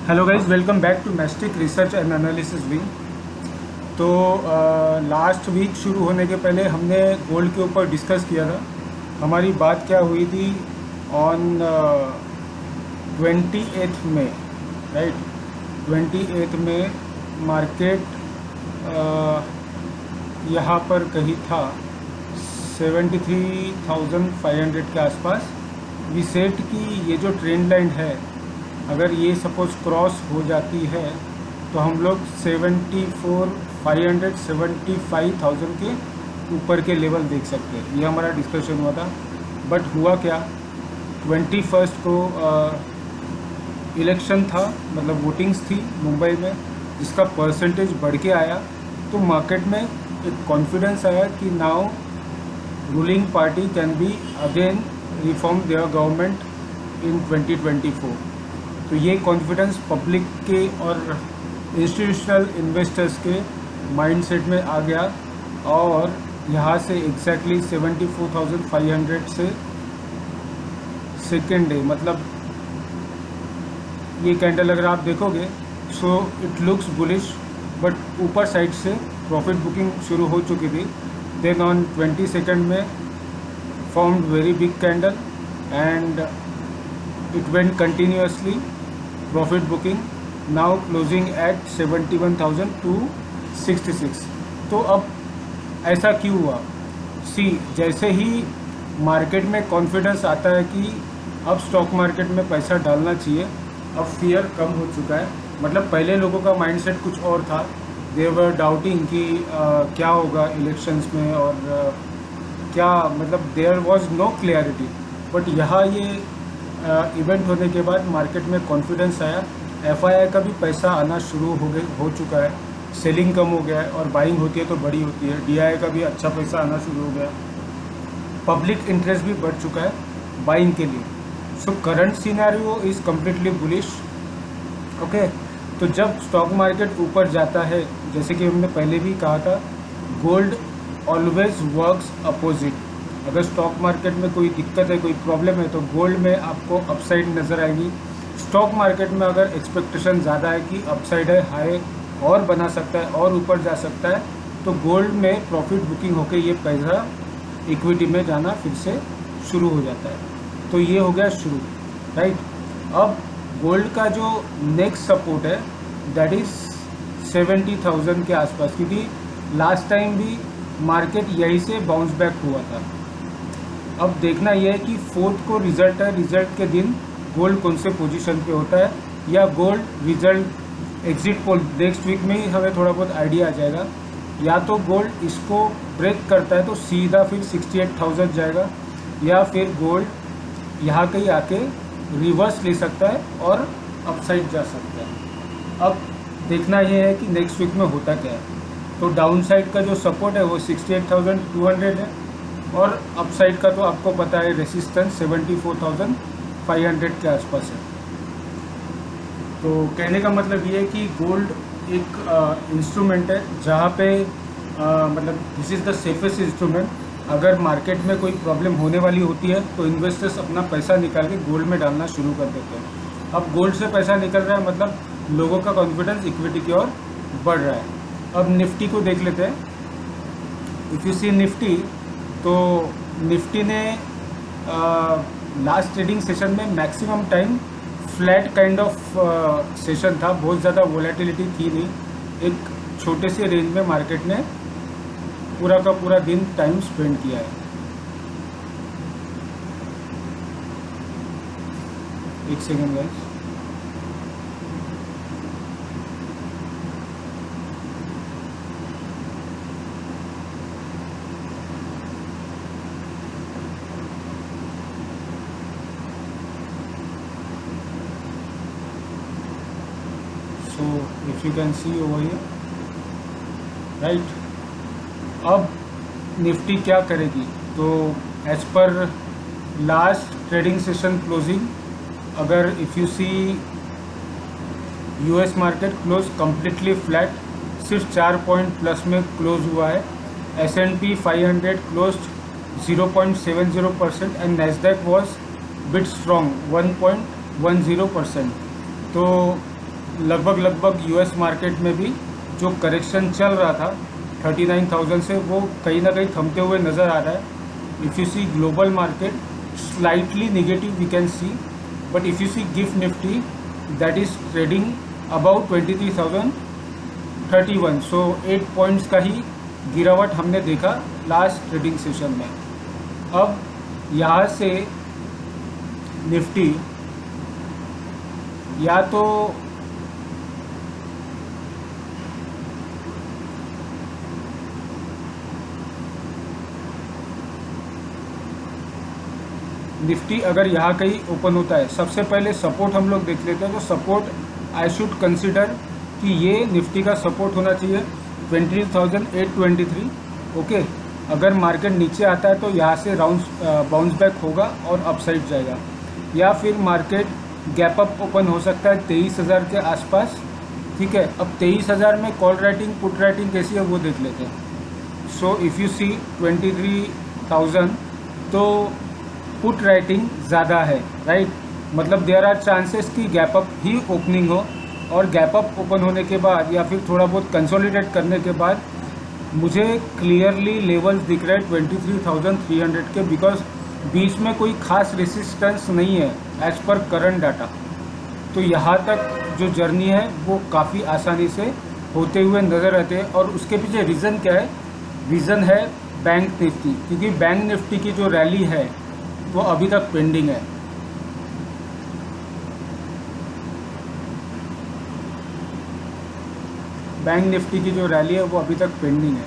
Hello guys, welcome back to Mastic research and analysis wing. तो last week शुरू होने के पहले हमने गोल्ड के ऊपर डिस्कस किया था। हमारी बात क्या हुई थी ऑन 28 में, राइट। 28 में मार्केट यहाँ पर कहीं था 73,500 के आसपास। वी सेट की ये जो ट्रेंड लाइन है, अगर ये सपोज क्रॉस हो जाती है तो हम लोग 74,500 75,000 के ऊपर के लेवल देख सकते हैं। ये हमारा डिस्कशन हुआ था। बट हुआ क्या, 21 को इलेक्शन था, मतलब वोटिंग्स थी मुंबई में, जिसका परसेंटेज बढ़ के आया। तो मार्केट में एक कॉन्फिडेंस आया कि now ruling party can be again reform there government in 2024। तो ये कॉन्फिडेंस पब्लिक के और इंस्टीट्यूशनल इन्वेस्टर्स के माइंडसेट में आ गया और यहाँ से एग्जैक्टली 74,500 से सेकेंड डे, मतलब ये कैंडल अगर आप देखोगे so it looks bullish, but ऊपर साइड से प्रॉफिट बुकिंग शुरू हो चुकी थी। देन ऑन 22 में formed very big candle and it went continuously profit booking, now closing at 71,266। तो अब ऐसा क्यों हुआ? जैसे ही मार्केट में कॉन्फिडेंस आता है कि अब स्टॉक मार्केट में पैसा डालना चाहिए, अब फियर कम हो चुका है। मतलब पहले लोगों का माइंडसेट कुछ और था, दे वर डाउटिंग कि क्या होगा इलेक्शंस में और क्या, मतलब there was no clarity. But यहाँ ये इवेंट होने के बाद मार्केट में कॉन्फिडेंस आया, एफआईआई का भी पैसा आना शुरू हो चुका है, सेलिंग कम हो गया है और बाइंग होती है तो बड़ी होती है। डीआई का भी अच्छा पैसा आना शुरू हो गया, पब्लिक इंटरेस्ट भी बढ़ चुका है बाइंग के लिए। So current scenario is completely bullish. Okay, तो जब स्टॉक मार्केट ऊपर जाता है, जैसे कि हमने पहले भी कहा था, गोल्ड ऑलवेज वर्क्स अपोजिट। अगर स्टॉक मार्केट में कोई दिक्कत है, कोई प्रॉब्लम है, तो गोल्ड में आपको अपसाइड नज़र आएगी। स्टॉक मार्केट में अगर एक्सपेक्टेशन ज़्यादा है कि अपसाइड है, हाई और बना सकता है और ऊपर जा सकता है, तो गोल्ड में प्रॉफिट बुकिंग होकर ये पैसा इक्विटी में जाना फिर से शुरू हो जाता है। तो ये हो गया शुरू, राइट। अब गोल्ड का जो नेक्स्ट सपोर्ट है दैट इज़ 70,000 के आसपास, क्योंकि लास्ट टाइम भी मार्केट यहीं से बाउंस बैक हुआ था। अब देखना यह है कि 4th को रिजल्ट है, रिजल्ट के दिन गोल्ड कौन से पोजीशन पे होता है, या gold result exit poll next week में ही हमें थोड़ा बहुत आइडिया आ जाएगा। या तो गोल्ड इसको ब्रेक करता है तो सीधा फिर 68,000 जाएगा, या फिर गोल्ड यहाँ कहीं आके रिवर्स ले सकता है और अपसाइड जा सकता है। अब देखना यह है कि नेक्स्ट वीक में होता क्या है। तो डाउन साइड का जो सपोर्ट है वो 68,200 है, और अपसाइड का तो आपको पता है रेसिस्टेंस 74,500 के आसपास है। तो कहने का मतलब ये है कि गोल्ड एक इंस्ट्रूमेंट है जहाँ पे मतलब this is the safest instrument. अगर मार्केट में कोई प्रॉब्लम होने वाली होती है तो इन्वेस्टर्स अपना पैसा निकाल के गोल्ड में डालना शुरू कर देते हैं। अब गोल्ड से पैसा निकल रहा है, मतलब लोगों का कॉन्फिडेंस इक्विटी की ओर बढ़ रहा है। अब निफ्टी को देख लेते हैं। इफ़ यू सी निफ्टी, तो निफ्टी ने लास्ट ट्रेडिंग सेशन में maximum time flat kind of session था, बहुत ज़्यादा वोलेटिलिटी थी नहीं। एक छोटे से रेंज में मार्केट ने पूरा का पूरा दिन टाइम स्पेंड किया है। एक second guys. So if you can see over here, right, अब निफ्टी क्या करेगी? तो as per last trading session closing, अगर if you see US market close completely flat, सिर्फ 4 पॉइंट प्लस में क्लोज हुआ है। S&P 500 close 0.70% and Nasdaq was bit strong 1.10%। तो लगभग यूएस मार्केट में भी जो करेक्शन चल रहा था 39,000 से, वो कहीं ना कहीं थमते हुए नज़र आ रहा है. If you see global market slightly negative we can see, but if you see GIFT Nifty that is trading about 23,031. So 8 points का ही गिरावट हमने देखा लास्ट ट्रेडिंग सेशन में. अब यहाँ से निफ्टी या तो निफ्टी अगर यहाँ कहीं ओपन होता है, सबसे पहले सपोर्ट हम लोग देख लेते हैं. तो सपोर्ट आई शुड कंसिडर कि ये निफ्टी का सपोर्ट होना चाहिए 20,823. ओके, अगर मार्केट नीचे आता है तो यहाँ से बाउंस बैक होगा और अपसाइड जाएगा, या फिर मार्केट गैप अप ओपन हो सकता है 23,000 के आसपास. ठीक है, अब 23,000 में कॉल राइटिंग पुट राइटिंग कैसी है वो देख लेते हैं. सो इफ़ यू सी 23,000 तो पुट राइटिंग ज़्यादा है, राइट. मतलब देयर आर चांसेस कि गैप अप ही ओपनिंग हो, और गैप अप ओपन होने के बाद या फिर थोड़ा बहुत कंसोलिडेट करने के बाद मुझे क्लियरली लेवल्स दिख रहे हैं 23,300 के, बिकॉज बीच में कोई खास रेसिस्टेंस नहीं है एज पर करंट डाटा. तो यहाँ तक जो जर्नी है वो काफ़ी आसानी से होते हुए नज़र आते हैं. और उसके पीछे रीज़न क्या है? रीज़न है बैंक निफ्टी, क्योंकि बैंक निफ्टी की जो रैली है वो अभी तक पेंडिंग है. बैंक निफ्टी की जो रैली है वो अभी तक पेंडिंग है.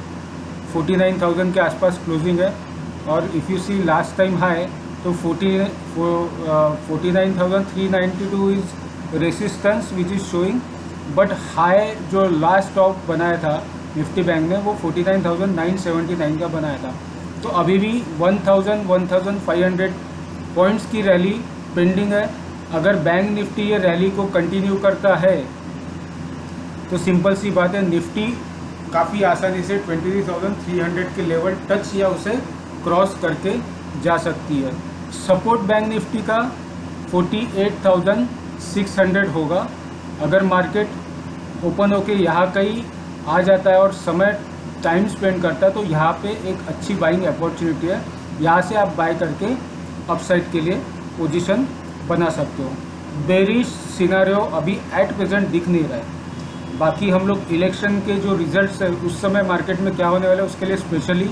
49,000 के आसपास क्लोजिंग है, और if you see last time high तो 49,392 is resistance which is showing, but high जो लास्ट टॉप बनाया था निफ्टी बैंक ने वो 49,979 का बनाया था. तो अभी भी 1,500 पॉइंट्स की रैली पेंडिंग है. अगर बैंक निफ्टी ये रैली को कंटिन्यू करता है तो सिंपल सी बात है, निफ्टी काफ़ी आसानी से 23,300 के लेवल टच या उसे क्रॉस करके जा सकती है. सपोर्ट बैंक निफ्टी का 48,600 होगा. अगर मार्केट ओपन होके यहाँ कहीं आ जाता है और समय टाइम स्पेंड करता है तो यहाँ पे एक अच्छी बाइंग अपॉर्चुनिटी है. यहाँ से आप बाय करके अपसाइड के लिए पोजीशन बना सकते हो. बेरिश सिनेरियो अभी एट प्रेजेंट दिख नहीं रहा है. बाकी हम लोग इलेक्शन के जो रिजल्ट्स है उस समय मार्केट में क्या होने वाला है उसके लिए स्पेशली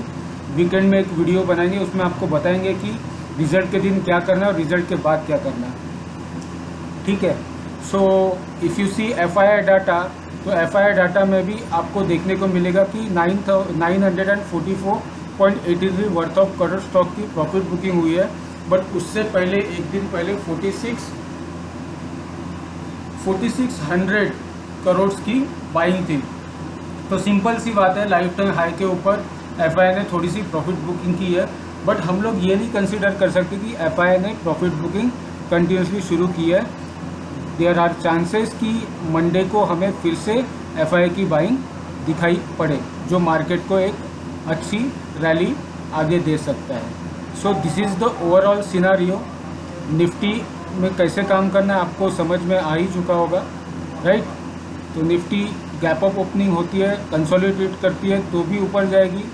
वीकेंड में एक वीडियो बनाएंगे. उसमें आपको बताएंगे कि रिजल्ट के दिन क्या करना है और रिजल्ट के बाद क्या करना है. ठीक है. So if you see FII data, तो FII डाटा में भी आपको देखने को मिलेगा कि 944.83 वर्थ ऑफ करोड़ स्टॉक की प्रॉफिट बुकिंग हुई है. बट उससे पहले एक दिन पहले 4,600 करोड़ की बाइंग थी. तो सिंपल सी बात है, लाइफ टाइम हाई के ऊपर FII ने थोड़ी सी प्रॉफिट बुकिंग की है. बट हम लोग ये नहीं कंसिडर कर सकते कि FII ने प्रॉफिट बुकिंग कंटिन्यूसली शुरू की है. देयर आर चांसेस कि मंडे को हमें फिर से FII की बाइंग दिखाई पड़े, जो मार्केट को एक अच्छी रैली आगे दे सकता है. So this is the overall scenario. Nifty में कैसे काम करना है आपको समझ में आ ही चुका होगा, राइट. तो निफ्टी गैप अप ओपनिंग होती है, कंसोलिडेट करती है तो भी ऊपर जाएगी,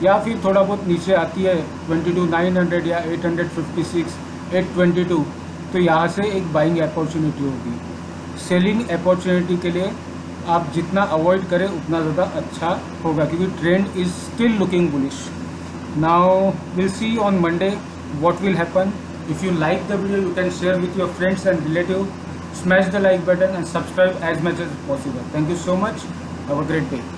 या फिर थोड़ा बहुत नीचे आती है 22,900 या 856, 822, तो यहाँ से एक बाइंग अपॉर्चुनिटी होगी. सेलिंग अपॉर्चुनिटी के लिए आप जितना अवॉइड करें उतना ज़्यादा अच्छा होगा, क्योंकि trend is still looking bullish. Now will see on Monday what will happen. If you like the video you can share with your friends and relative. Smash the like button and subscribe as much as possible. Thank you so much. Have a great day.